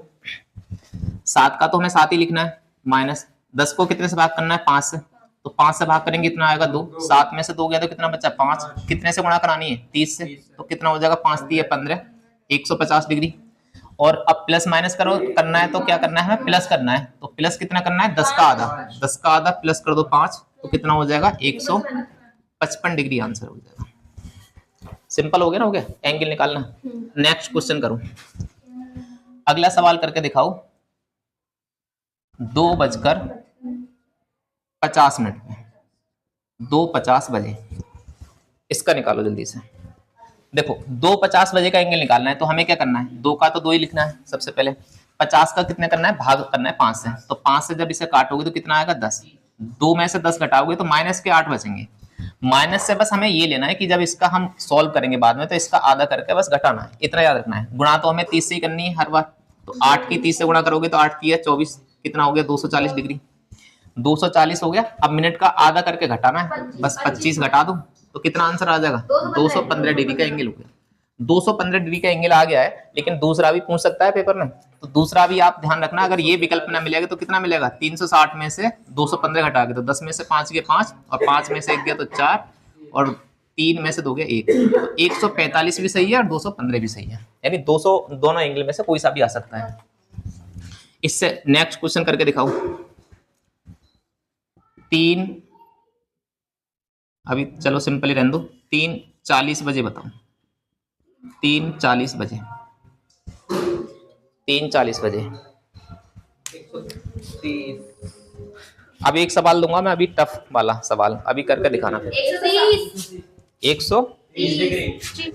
7 का तो हमें 7 ही लिखना है, माइनस 10 को कितने से भाग करना है, 5 से, तो 5 से भाग करेंगे कितना आएगा 2, 7 में से 2 गया तो कितना बचा 5, कितने से गुणा करानी है 30 से, तो कितना हो जाएगा 5 3 15, 150 डिग्री। और अब प्लस माइनस करो करना है तो क्या करना है, हमें प्लस करना है, तो प्लस कितना करना है 10 का आधा, 10 का आधा प्लस कर दो 5, तो कितना हो जाएगा 155 डिग्री आंसर हो जाएगा। सिंपल हो गया ना, हो गया एंगल निकालना। नेक्स्ट क्वेश्चन करूं, अगला सवाल करके दिखाओ। 2:50 में 2:50 बजे, इसका निकालो जल्दी से। देखो 2:50 बजे का एंगल निकालना है तो हमें क्या करना है, 2 का तो 2 ही लिखना है सबसे पहले, 50 का कितने करना है, भाग करना है 5 से, तो 5 से जब इसे काटोगे तो कितना आएगा 10, 2 में से 10 घटाओगे तो माइनस के 8 बचेंगे। माइनस से बस हमें ये लेना है कि जब इसका हम सॉल्व करेंगे बाद में तो इसका आधा करके बस घटाना है, इतना याद रखना है। गुणा तो हमें 30 से ही करनी है हर बार, तो 8 की 30 से गुणा करोगे तो 8 की है 24, कितना हो गया 240 डिग्री, 240 हो गया। अब मिनट का आधा करके घटाना है, बस 25 घटा दो तो कितना आंसर आ जाएगा, 215 डिग्री का एंगल हो गया। 215 डिग्री का एंगल आ गया है, लेकिन दूसरा भी पूछ सकता है पेपर में, तो दूसरा भी आप ध्यान रखना, अगर ये विकल्प ना मिलेगा तो कितना मिलेगा, 360 में से 215 घटा के तो 10 में से 5 गया 5, और 5 में से 1 गया तो 4, और 3 में से 2 गया 1, तो 145 भी सही है और 215 भी सही है, यानी 200 दोनों एंगल में से कोई सा भी आ सकता है। इससे नेक्स्ट क्वेश्चन करके दिखाओ। 3, अभी चलो सिंपल ही रहने दो, 3:40 बजे बताओ, 3:40 बजे, 3:40 बजे। अभी एक सवाल दूंगा मैं, अभी टफ वाला सवाल अभी करके दिखाना फिर। 130 डिग्री,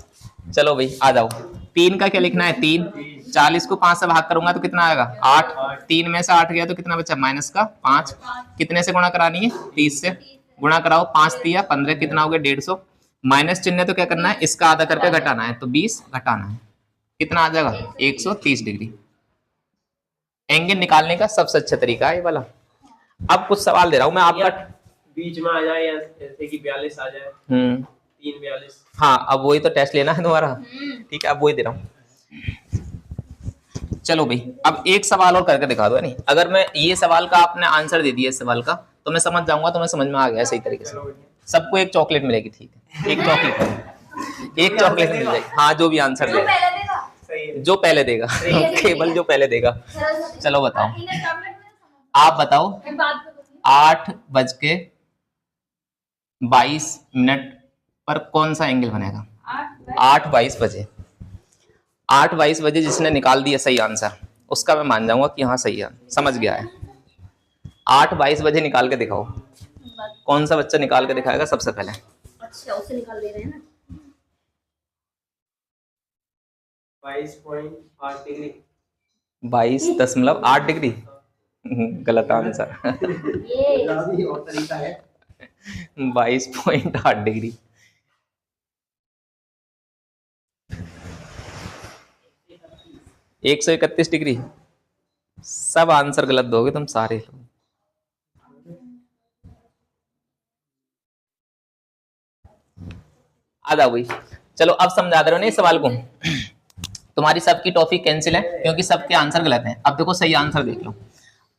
चलो भाई आ जाओ। 3 का क्या लिखना है, 3, 40 को 5 से भाग करूंगा तो कितना आएगा 8, 3 में से 8 गया तो कितना बचा माइनस का 5, कितने से गुणा करानी है 30 से, गुणा कराओ 5 3 15, कितना हो गया 150, माइनस चिन्ह तो क्या करना है इसका आधा करके घटाना है, तो 20 घटाना है, कितना आ जाएगा 130 डिग्री। एंगल निकालने का सबसे अच्छा तरीका है ये वाला। अब कुछ सवाल दे रहा हूं मैं आपका, बीच में आ जाए या जैसे कि 42 आ जाए, 3:42, हाँ अब वही तो टेस्ट लेना है तुम्हारा, ठीक है अब वही दे रहा हूँ। चलो भाई अब एक सवाल और करके दिखा दो, नहीं अगर मैं ये सवाल का आपने आंसर दे दिया इस सवाल का तो मैं समझ जाऊंगा, तो मैं समझ में आ गया सही तरीके से। सबको एक चॉकलेट मिलेगी, ठीक है एक चॉकलेट, एक चॉकलेट मिल जाएगी, हाँ जो भी आंसर दे, जो पहले देगा केवल जो पहले देगा। चलो बताओ, आप बताओ 8:22 पर कौन सा एंगल बनेगा, 8:22 बजे, 8:22 बजे जिसने निकाल दिया सही आंसर उसका मैं मान जाऊंगा कि हाँ सही है, समझ गया है। 8:22 बजे निकाल के दिखाओ, कौन सा बच्चा निकाल के दिखाएगा सबसे पहले। अच्छा उससे निकाल दे रहे हैं ना, 22.8 डिग्री, 22.8 डिग्री, गलत आंसर। 22.8 डिग्री, 131 डिग्री, सब आंसर गलत दोगे तुम सारे लोग। आ जाओ भाई, चलो अब समझा दे रहे हो ना इस सवाल को। तुम्हारी सबकी टॉपिक कैंसिल है क्योंकि सबके आंसर गलत हैं। अब देखो सही आंसर देख लो,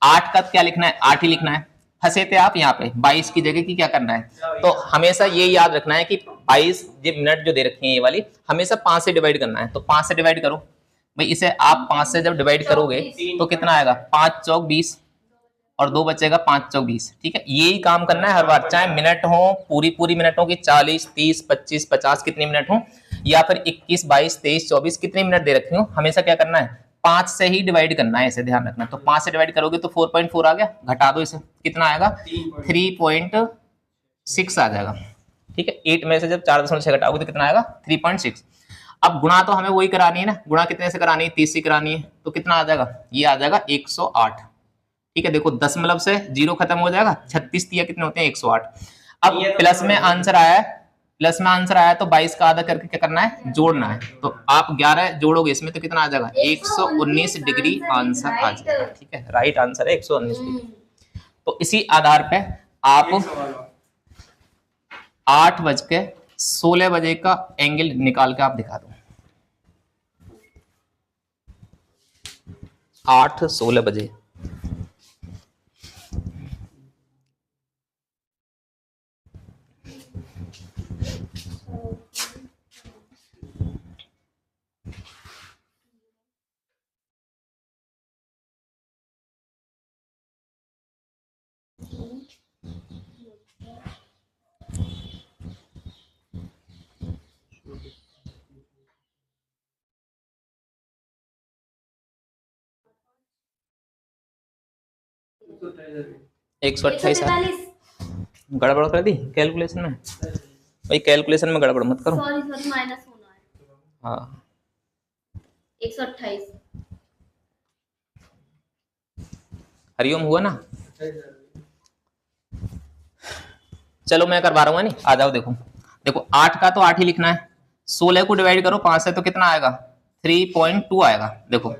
8 का क्या लिखना है, 8 ही लिखना है। फंसे थे आप यहाँ पे, 22 की जगह की क्या करना है, तो हमेशा ये याद रखना है कि 22 ये मिनट जो दे रखी है ये वाली हमेशा 5 से डिवाइड करना है, तो 5 से डिवाइड करो भाई, इसे आप 5 से जब डिवाइड करोगे तो कितना आएगा 5 चौक 20 और 2 बचेगा 5 चौक 20, ठीक है। यही काम करना है हर बार, चाहे मिनट हो पूरी मिनटों की 40 30 25 50 कितनी मिनट हो, या फिर 21 22 23 24 कितनी मिनट दे रखी हो, हमेशा क्या करना है 5 से ही डिवाइड करना है, ऐसे ध्यान रखना। तो 5 से डिवाइड करोगे तो 4.4 आ गया, घटा दो इसे कितना आएगा 3.6 आ जाएगा, ठीक है। 8 में से जब 4.6 घटाओगे तो कितना आएगा 3.6। अब गुणा तो हमें वही करानी है ना, गुणा कितने से करानी है 30 से करानी है, तो कितना आ जाएगा ये आ जाएगा 108, ठीक है। देखो दशमलव से 0 खत्म हो जाएगा, 36 तिया कितने होते हैं 108। अब प्लस में आंसर आया है, प्लस में आंसर आया तो 22 का आधा करके क्या करना है जोड़ना है, तो आप 11 जोड़ोगे इसमें तो कितना आ जाएगा 119 डिग्री आंसर आ जाएगा, ठीक है। राइट आंसर है 119 डिग्री। तो इसी आधार पे आप 8:16 बजे का एंगल निकाल के आप दिखा दो। 8:16 बजे 128 आ। 143 गड़बड़ कर दी कैलकुलेशन में भाई, कैलकुलेशन में गड़बड़ मत करो। सॉरी माइनस होना है। हाँ 128 हरिओम हुआ ना। चलो मैं करवा रहा हूँ नहीं, आ जाओ। देखो देखो 8 का तो 8 ही लिखना है। 16 को डिवाइड करो 5 से तो कितना आएगा 3.2 आएगा। देखो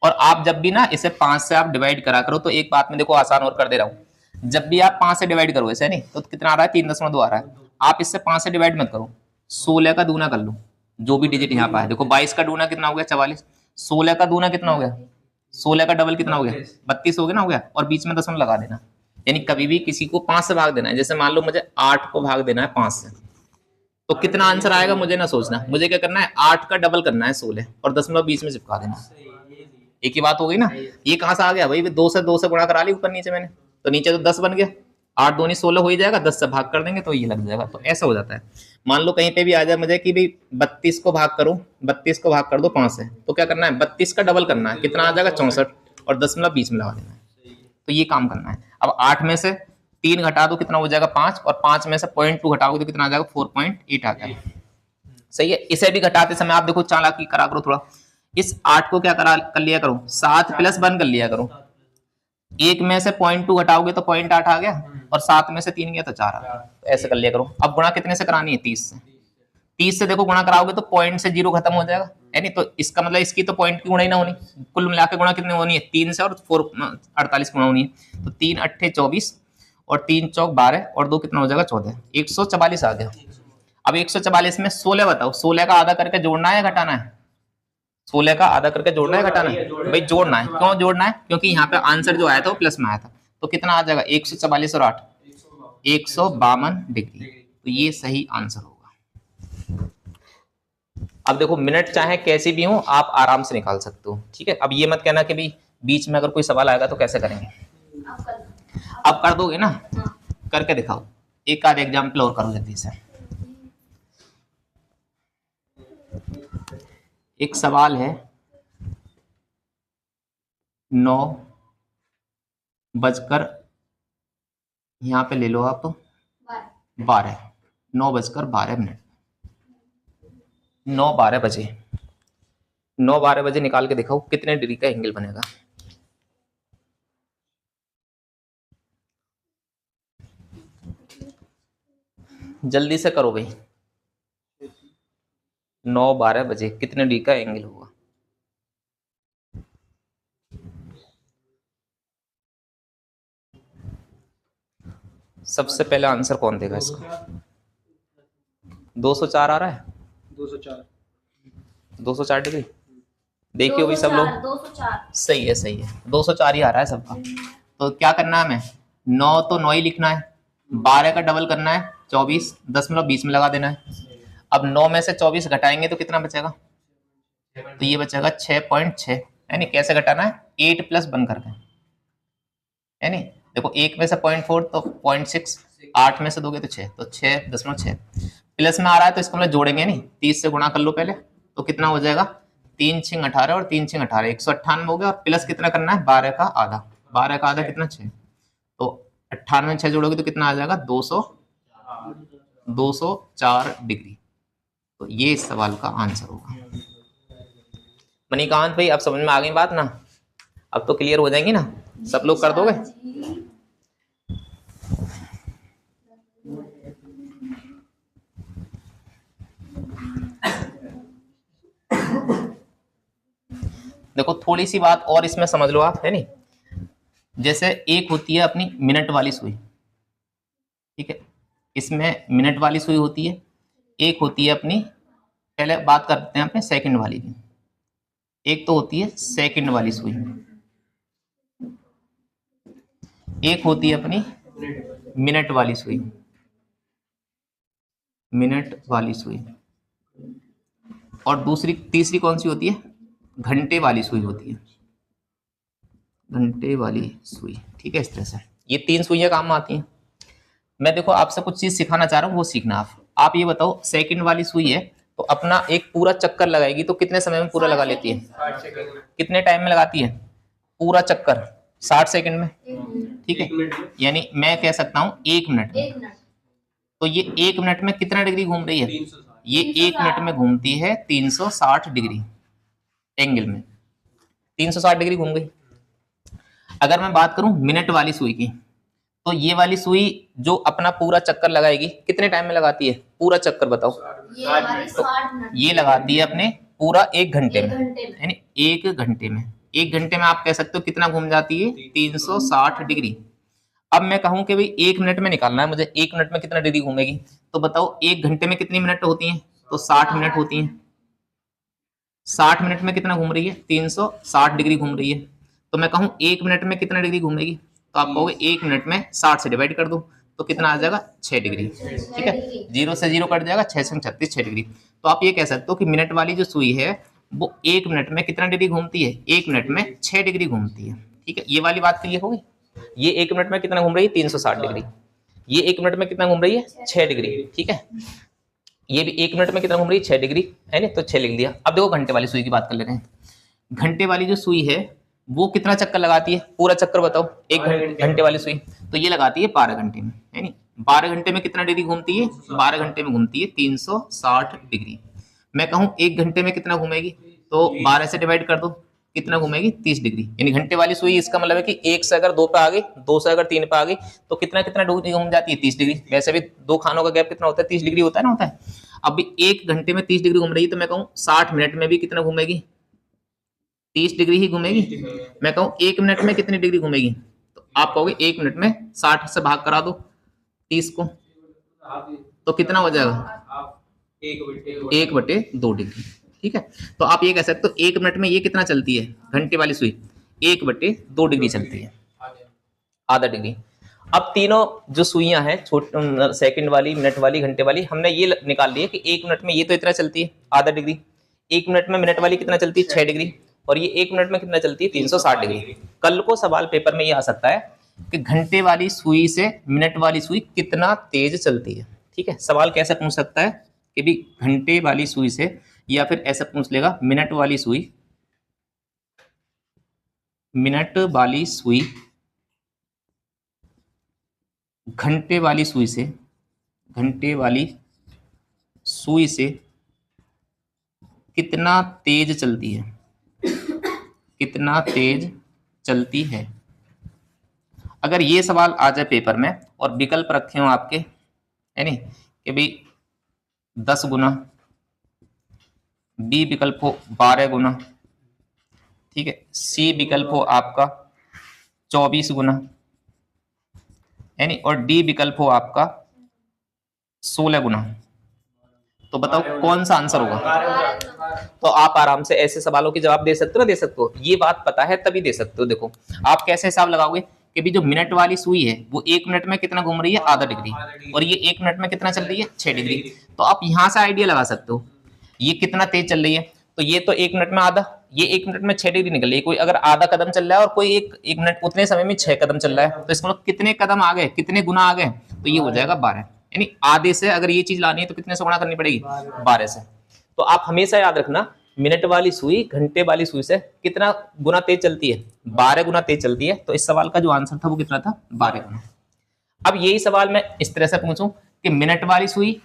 और आप जब भी ना इसे 5 से आप डिवाइड करा करो तो एक बात में देखो आसान और कर दे रहा हूँ। जब भी आप 5 से डिवाइड करो ऐसे नहीं तो कितना आ रहा है 3.2 आ रहा है। आप इससे 5 से डिवाइड मत करो, 16 का दूना कर लो, जो भी डिजिट यहाँ पर है। देखो 22 का दूना कितना हो गया 44, 16 का दूना कितना हो गया 16 का डबल कितना हो गया 32 हो गया ना, हो गया। और बीच में दशमलव लगा देना, यानी कभी भी किसी को 5 से भाग देना है। जैसे मान लो मुझे 8 को भाग देना है 5 से, तो कितना आंसर आएगा मुझे ना सोचना, मुझे क्या करना है 8 का डबल करना है 16 और दशमलव बीच में चिपका देना। एक ही बात हो गई ना। ये कहां से आ गया भाई, 2 से गुणा करा ली ऊपर नीचे मैंने, तो नीचे तो 10 बन गया। 8 दूनी 16 हो ही जाएगा, 10 से भाग कर देंगे तो ये लग जाएगा। तो ऐसा हो जाता है। मान लो कहीं पे भी आ जाए मुझे कि भाई 32 को भाग करो, 32 को भाग कर दो 5 से, तो क्या करना है 32 का डबल करना है, कितना आ जाएगा 64 और दशमलव बीच में लगा देना है। तो ये काम करना है। अब 8 में से 3 घटा दो कितना हो जाएगा 5, और 5 में से 0.2 घटाओगे तो कितना आ जाएगा 4.8 आ जाएगा। सही है। इसे भी घटाते समय आप देखो चालाकी करा करो थोड़ा। इस 8 को क्या कर लिया करो 7 + 1 कर लिया करो। 1 में से 0.2 घटाओगे तो 0.8 आ गया, और 7 में से 3 गया तो 4 आ गया। तो ऐसे कर लिया करो। अब गुणा कितने से करानी है 30 से। 30 से देखो गुणा कराओगे तो पॉइंट से 0 खत्म हो जाएगा, है नहीं। तो इसका मतलब इसकी तो पॉइंट की गुणा ही ना होनी, कुल मिला के गुणा कितने होनी है 3 से, और 48 गुणा होनी है। तो 3 8 24 और 3 चौक 12 और 2 कितना हो जाएगा 14, 144 आ गया। अब 144 में 16 बताओ, 16 का आधा करके जोड़ना है या घटाना है? 16 का आधा करके जोड़ना है घटाना है? भाई जोड़ना है। क्यों जोड़ना है? क्योंकि यहाँ पे आंसर जो आया था वो प्लस में आया था। तो कितना आ जाएगा 144 और 8 152 डिग्री। तो ये सही आंसर होगा। अब देखो मिनट चाहे कैसी भी हो आप आराम से निकाल सकते हो, ठीक है। अब ये मत कहना कि भाई बीच में अगर कोई सवाल आएगा तो कैसे करेंगे। अब कर दोगे ना, करके दिखाओ। एक आध एग्जाम्पल और करो जल्दी से। एक सवाल है 9:12, यहाँ पे ले लो आप 12, 9:12, 9:12 बजे, 9:12 बजे निकाल के दिखाओ कितने डिग्री का एंगल बनेगा। जल्दी से करो भाई। 9:12 बजे कितने डिग्री का एंगल होगा? सबसे पहले आंसर कौन देगा इसका? 204 आ रहा है। 204 डिग्री। देखियो भाई सब लोग 204 सही है, सही है। 204 ही आ रहा है सबका। तो क्या करना है हमें 9 तो 9 ही लिखना है, 12 का डबल करना है 24, दशमलव बीच में लगा देना है। अब 9 में से 24 घटाएंगे तो कितना बचेगा? तो ये बचेगा 6.6, यानी कैसे घटाना है 8 + 1 करके, यानी देखो 1 में से 0.4 तो 0.6, 8 में से दोगे तो 6, तो 6.6 प्लस में आ रहा है तो इसको हम लोग जोड़ेंगे नहीं, 30 से गुणा कर लो पहले, तो कितना हो जाएगा 3 × 18 और 3 × 18 198 हो गया। और प्लस कितना करना है 12 का आधा, 12 का आधा कितना 6, तो 98 में 6 जोड़ोगे तो कितना आ जाएगा 204 डिग्री। तो ये इस सवाल का आंसर होगा। मणिकांत भाई अब समझ में आ गई बात ना? अब तो क्लियर हो जाएंगी ना? सब लोग कर दोगे? देखो थोड़ी सी बात और इसमें समझ लो आप, है नहीं। जैसे एक होती है अपनी मिनट वाली सुई, ठीक है, इसमें मिनट वाली सुई होती है। एक होती है अपनी, पहले बात करते हैं अपने सेकंड वाली की। एक तो होती है सेकंड वाली सुई, एक होती है अपनी मिनट वाली सुई, मिनट वाली सुई, और तीसरी कौन सी होती है? घंटे वाली सुई होती है, घंटे वाली सुई, ठीक है। इस तरह से ये 3 सुइयां काम में आती हैं। मैं देखो आपसे कुछ चीज सिखाना चाह रहा हूँ, वो सीखना आप ये बताओ सेकंड वाली सुई है तो अपना एक पूरा चक्कर लगाएगी तो कितने समय में पूरा लगा लेती है? 60 सेकंड में। कितने टाइम में लगाती है पूरा चक्कर? 60 सेकंड में। ठीक है, एक मिनट में यानी मैं कह सकता हूँ 1 मिनट में। 1 मिनट तो ये 1 मिनट में कितना डिग्री घूम रही है? 360 ये 1 मिनट में घूमती है 360 डिग्री एंगल में, 360 डिग्री घूम गई। अगर मैं बात करूं मिनट वाली सुई की, तो ये वाली सुई जो अपना पूरा चक्कर लगाएगी कितने टाइम में लगाती है? पूरा चक्कर बताओ। ये हमारी 60 मिनट ये लगाती है अपने पूरा 1 घंटे 1 में, घंटे में। यानी 1 घंटे में, 1 घंटे में आप कह सकते हो कितना घूम जाती है? 360 डिग्री। अब मैं कहूं कि भाई 1 मिनट में निकालना है मुझे, 1 मिनट में कितना डिग्री घूमेगी, तो बताओ 1 घंटे में कितनी मिनट होती हैं? तो 60 मिनट होती हैं। 60 मिनट में कितना घूम रही है? 360 डिग्री घूम रही है। तो मैं कहूं 1 मिनट में कितना डिग्री घूमेगी, तो आप कहोगे 1 मिनट में 60 से डिवाइड कर दो तो कितना आ जाएगा? 6 डिग्री। ठीक है, 0 से 0 कट जाएगा, 6 से 36, 6 डिग्री। तो आप ये कह सकते हो कि मिनट वाली जो सुई है वो 1 मिनट में कितना डिग्री घूमती है? 1 मिनट में 6 डिग्री घूमती है। ठीक है, ये वाली बात क्लियर हो गई। ये 1 मिनट में कितना घूम रही है? 360 डिग्री। ये 1 मिनट में कितना घूम रही है? 6 डिग्री। ठीक है, ये भी 1 मिनट में कितना घूम रही है? 6 डिग्री, है ना? तो 6 लिख दिया। अब देखो घंटे वाली सुई की बात कर लेते हैं। घंटे वाली जो सुई है वो कितना चक्कर लगाती है? पूरा चक्कर बताओ। 1 घंटे वाली सुई तो ये लगाती है 12 घंटे में, है नी? 12 घंटे में कितना डिग्री घूमती है? 12 घंटे में घूमती है 360 डिग्री। मैं कहूँ 1 घंटे में कितना घूमेगी, तो 12 से डिवाइड कर दो, कितना घूमेगी? 30 डिग्री। यानी घंटे वाली सुई, इसका मतलब है कि 1 से अगर 2 पे आ गई, 2 से अगर 3 पे आ गई तो कितना कितना डिग्री घूम जाती है? 30 डिग्री। वैसे भी 2 खानों का गैप कितना होता है? 30 डिग्री होता है ना, होता है। अब 1 घंटे में 30 डिग्री घूम रही है, तो मैं कहूँ 60 मिनट में भी कितना घूमेगी? 30 डिग्री ही घूमेगी। मैं कहूँ 1 मिनट में कितनी डिग्री घूमेगी, तो आप कहोगे 1 मिनट में 60 से भाग करा दो 30 को, तो कितना हो जाएगा? आप 1/2 डिग्री। ठीक है, तो आप ये कह सकते हो 1 मिनट में ये कितना चलती है? घंटे वाली सुई 1/2 डिग्री चलती है, आधा डिग्री। अब तीनों जो सुइयां हैं, सेकंड वाली, मिनट वाली, घंटे वाली, हमने ये निकाल लिया कि 1 मिनट में ये तो इतना चलती है, आधा डिग्री। 1 मिनट में मिनट वाली कितना चलती है? 6 डिग्री। और ये 1 मिनट में कितना चलती है? 360 डिग्री। कल को सवाल पेपर में ये आ सकता है कि घंटे वाली सुई से मिनट वाली सुई कितना तेज चलती है। ठीक है, सवाल कैसे पूछ सकता है कि भी घंटे वाली सुई से, या फिर ऐसा पूछ लेगा मिनट वाली सुई, मिनट वाली सुई घंटे वाली सुई से, घंटे वाली सुई से कितना तेज चलती है, कितना तेज चलती है। अगर ये सवाल आ जाए पेपर में और विकल्प रखे हो आपके, है नहीं, कि भाई 10 गुना, बी विकल्प हो 12 गुना, ठीक है, सी विकल्प हो आपका 24 गुना, है नहीं, और डी विकल्प हो आपका 16 गुना, तो बताओ कौन सा आंसर होगा? तो आप आराम से ऐसे सवालों के जवाब दे सकते हो ना, दे सकते हो। ये बात पता है तभी दे सकते हो। देखो आप कैसे हिसाब लगाओगे कि भी जो मिनट वाली सुई है वो 1 मिनट में कितना घूम रही है? आधा डिग्री। और ये 1 मिनट में कितना चल रही है? 6 डिग्री। तो आप यहाँ से आइडिया लगा सकते हो ये कितना तेज चल रही है। तो ये तो 1 मिनट में आधा, ये 1 मिनट में 6 डिग्री निकल रही है। कोई अगर आधा कदम चल रहा है और कोई एक मिनट उतने समय में 6 कदम चल रहा है, तो इसका मतलब कितने कदम आ गए, कितने गुना आ गए? तो ये हो जाएगा 12। यानी आधे से अगर ये चीज लानी है तो कितने से गुणा करनी पड़ेगी? 12 से। तो आप हमेशा याद रखना मिनट वाली सुई घंटे वाली सुई से कितना गुना तेज चलती है? 12 गुना तेज चलती है। तो इस सवाल का जो आंसर था वो कितना था? 12 गुना। अब यही सवाल मैं इस तरह से पूछूं कि मिनट वाली सुई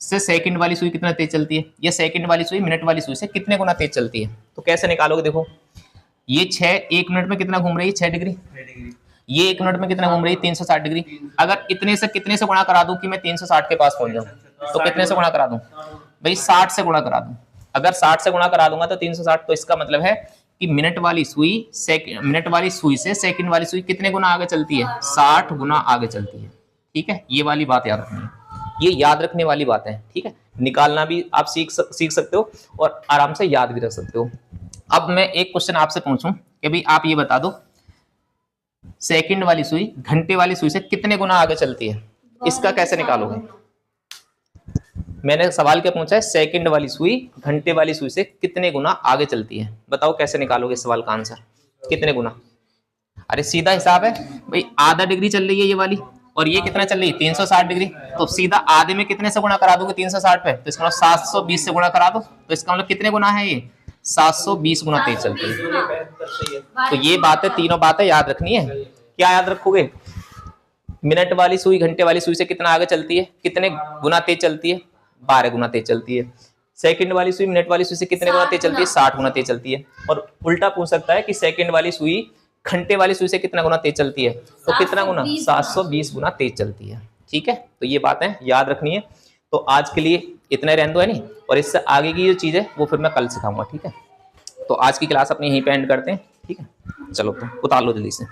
से सेकंड वाली सुई कितना तेज चलती है, या सेकंड वाली सुई मिनट वाली सुई से कितने गुना तेज चलती है, तो कैसे निकालोगे? देखो ये 1 मिनट में कितना घूम रही है? 6 डिग्री। ये 1 मिनट में कितना घूम रही है? 360 डिग्री। अगर इतने से कितने से गुणा करा दूं कि मैं 360 के पास पहुंच जाऊं, तो कितने से गुणा करा दूं भाई? 60 से गुणा करा दूं। अगर 60 से गुणा करा दूंगा तो 360, तो इसका मतलब है कि मिनट वाली सुई से सेकंड वाली सुई कितने गुना आगे चलती है? 60 गुना आगे चलती है। ठीक है, ये वाली बात याद रखनी है, ये याद रखने वाली बात है। ठीक है, निकालना भी आप सीख सकते हो और आराम से याद भी रख सकते हो। अब मैं एक क्वेश्चन आपसे पूछूं कि भाई आप ये बता दो सेकंड वाली सुई घंटे वाली सुई से कितने गुना आगे चलती है, इसका कैसे निकालोगे? मैंने सवाल क्या पूछा है? सेकंड वाली सुई घंटे वाली सुई से कितने गुना आगे चलती है, बताओ कैसे निकालोगे इस सवाल का आंसर? कितने गुना? अरे सीधा हिसाब है भाई, आधा डिग्री चल रही है ये वाली और ये कितना चल रही है? 360 डिग्री। तो सीधा आधे में कितने से गुणा करा दोगे 360 पे? तो इसका मतलब 720 से गुणा करा दो। तो इसका मतलब कितने गुना है ये? 720 गुना तेज चलती है। तो ये बातें, तीनों बातें याद रखनी है क्या याद रखोगे, मिनट वाली सुई घंटे वाली सुई से कितना आगे चलती है, कितने गुना तेज चलती है, 12 गुना तेज चलती है। सेकंड वाली सुई मिनट वाली सुई से कितने गुना तेज चलती है, 60 गुना तेज चलती है। और उल्टा पूछ सकता है कि सेकंड वाली सुई घंटे वाली सुई से कितना गुना तेज चलती है, तो कितना गुना, 720 गुना तेज चलती है। ठीक है, तो ये बातें याद रखनी है। तो आज के लिए इतना रहने दो, है नहीं, और इससे आगे की जो चीज है वो फिर मैं कल सिखाऊंगा। ठीक है, तो आज की क्लास अपनी यहीं पे एंड करते हैं। ठीक है, चलो तो उतार लो जल्दी से।